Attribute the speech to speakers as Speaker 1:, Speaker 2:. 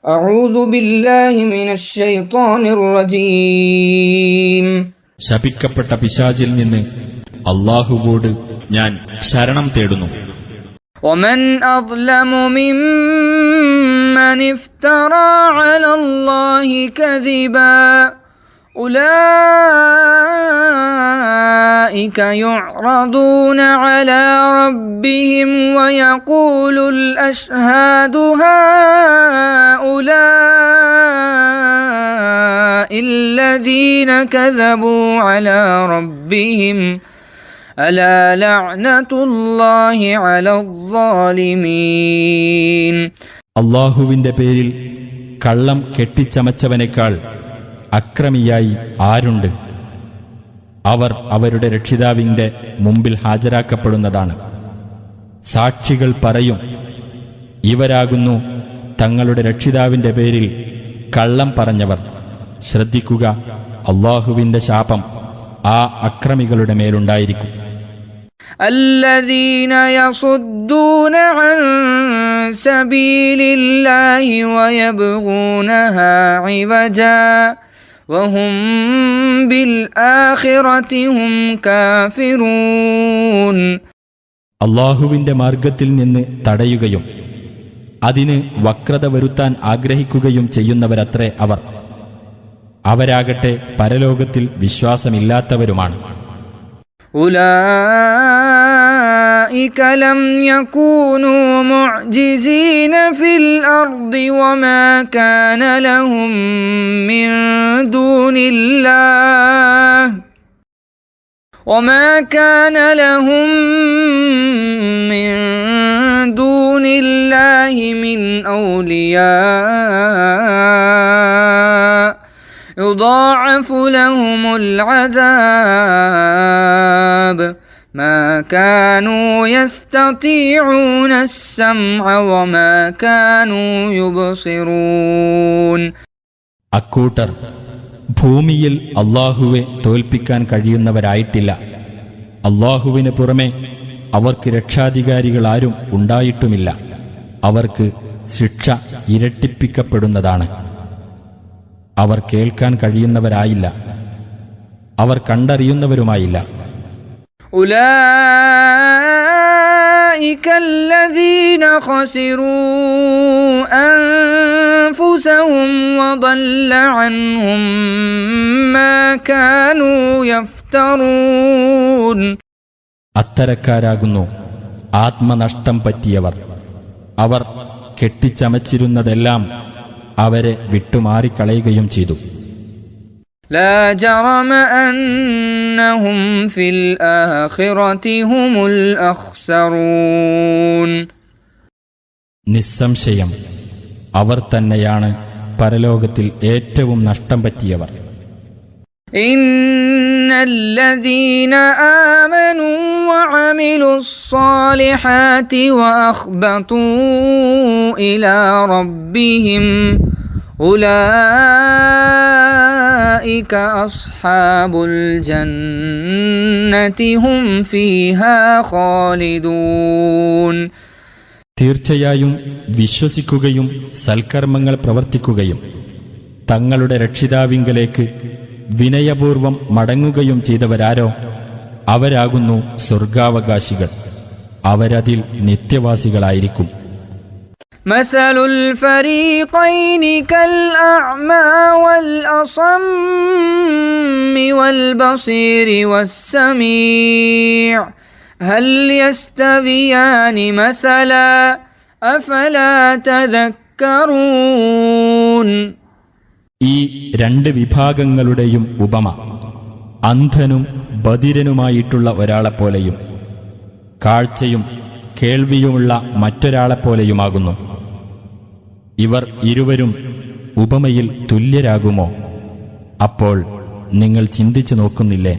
Speaker 1: أعوذ بالله من الشيطان الرجيم.
Speaker 2: ശപിക്കപ്പെട്ട പിശാചിൽ നിന്ന് അല്ലാഹുവോട് ഞാൻ ശരണം തേടുന്നു.
Speaker 1: ومن أظلم ممن افترى على الله كذبا أولئك يعرضون على ربهم ويقول الأشهاد هؤلاء الذين كذبوا على ربهم ألا لعنة الله على الظالمين.
Speaker 2: അല്ലാഹുവിന്റെ പേരിൽ കള്ളം കെട്ടിച്ചമച്ചവനേക്കാൾ അക്രമിയായി ആരുണ്ട്? അവർ അവരുടെ രക്ഷിതാവിന്റെ മുമ്പിൽ ഹാജരാക്കപ്പെടുന്നതാണ്. സാക്ഷികൾ പറയും, ഇവരാകുന്നു തങ്ങളുടെ രക്ഷിതാവിന്റെ പേരിൽ കള്ളം പറഞ്ഞവർ. ശ്രദ്ധിക്കുക, അല്ലാഹുവിന്റെ ശാപം ആ അക്രമികളുടെ മേലുണ്ടായിരിക്കും.
Speaker 1: الذين يصدون عن سبيل الله ويبغونها عوجا وهم بالآخرة هم كافرون.
Speaker 2: അല്ലാഹുവിന്റെ മാർഗത്തിൽ നിന്ന് തടയുകയും അതിന് വക്രത വരുത്താൻ ആഗ്രഹിക്കുകയും ചെയ്യുന്നവരത്രേ അവർ. അവരാകട്ടെ പരലോകത്തിൽ വിശ്വാസമില്ലാത്തവരുമാണ്.
Speaker 1: أولئك لم يكونوا معجزين في الأرض وما كان لهم من دون الله من أولياء يضاعف لهم العذاب ما كانوا يستطيعون السمع وما كانوا يبصرون.
Speaker 2: അക്കൂട്ടർ ഭൂമിയിൽ അല്ലാഹുവെ തോൽപ്പിക്കാൻ കഴിയുന്നവരായിട്ടില്ല. അല്ലാഹുവിന് പുറമെ അവർക്ക് രക്ഷാധികാരികളാരും ഉണ്ടായിട്ടുമില്ല. അവർക്ക് ശിക്ഷ ഇരട്ടിപ്പിക്കപ്പെടുന്നതാണ്. അവർ കേൾക്കാൻ കഴിയുന്നവരായില്ല, അവർ കണ്ടറിയുന്നവരുമായില്ല.
Speaker 1: أولئك الذين خسروا أنفسهم وضل عنهم ما كانوا يفترون.
Speaker 2: അത്തരക്കാരാകുന്നു ആത്മനഷ്ടം പറ്റിയവർ. അവർ കെട്ടിച്ചമച്ചിരുന്നതെല്ലാം അവരെ വിട്ടുമാറിക്കളയുകയും ചെയ്തു.
Speaker 1: لا جرم أنهم في الآخرة هم الأخسرون.
Speaker 2: നിസ്സംശയം അവർ തന്നെയാണ് പരലോകത്തിൽ ഏറ്റവും നഷ്ടം പറ്റിയവർ.
Speaker 1: إن الذين آمنوا وعملوا الصالحات وأخبتوا إلى ربهم أولئك أصحاب الجنة هم فيها خالدون.
Speaker 2: തീർച്ചയായും വിശ്വസിക്കുകയും സൽക്കർമ്മങ്ങൾ പ്രവർത്തിക്കുകയും തങ്ങളുടെ രക്ഷിതാവിങ്കലേക്ക് വിനയപൂർവം മടങ്ങുകയും ചെയ്തവരാരോ അവരാകുന്നു സ്വർഗാവകാശികൾ. അവരതിൽ നിത്യവാസികളായിരിക്കും.
Speaker 1: مثل الفريقين كالأعمى والأصم والبصير والسميع هل يستويان مثلا أفلا تذكرون.
Speaker 2: ഈ രണ്ട് വിഭാഗങ്ങളുടെയും ഉപമ അന്ധനും ബധിരനുമായിട്ടുള്ള ഒരാളെപ്പോലെയും കാഴ്ചയും കേൾവിയുമുള്ള മറ്റൊരാളെപ്പോലെയുമാകുന്നു. ഇവർ ഇരുവരും ഉപമയിൽ തുല്യരാകുമോ? അപ്പോൾ നിങ്ങൾ ചിന്തിച്ചു നോക്കുന്നില്ലേ?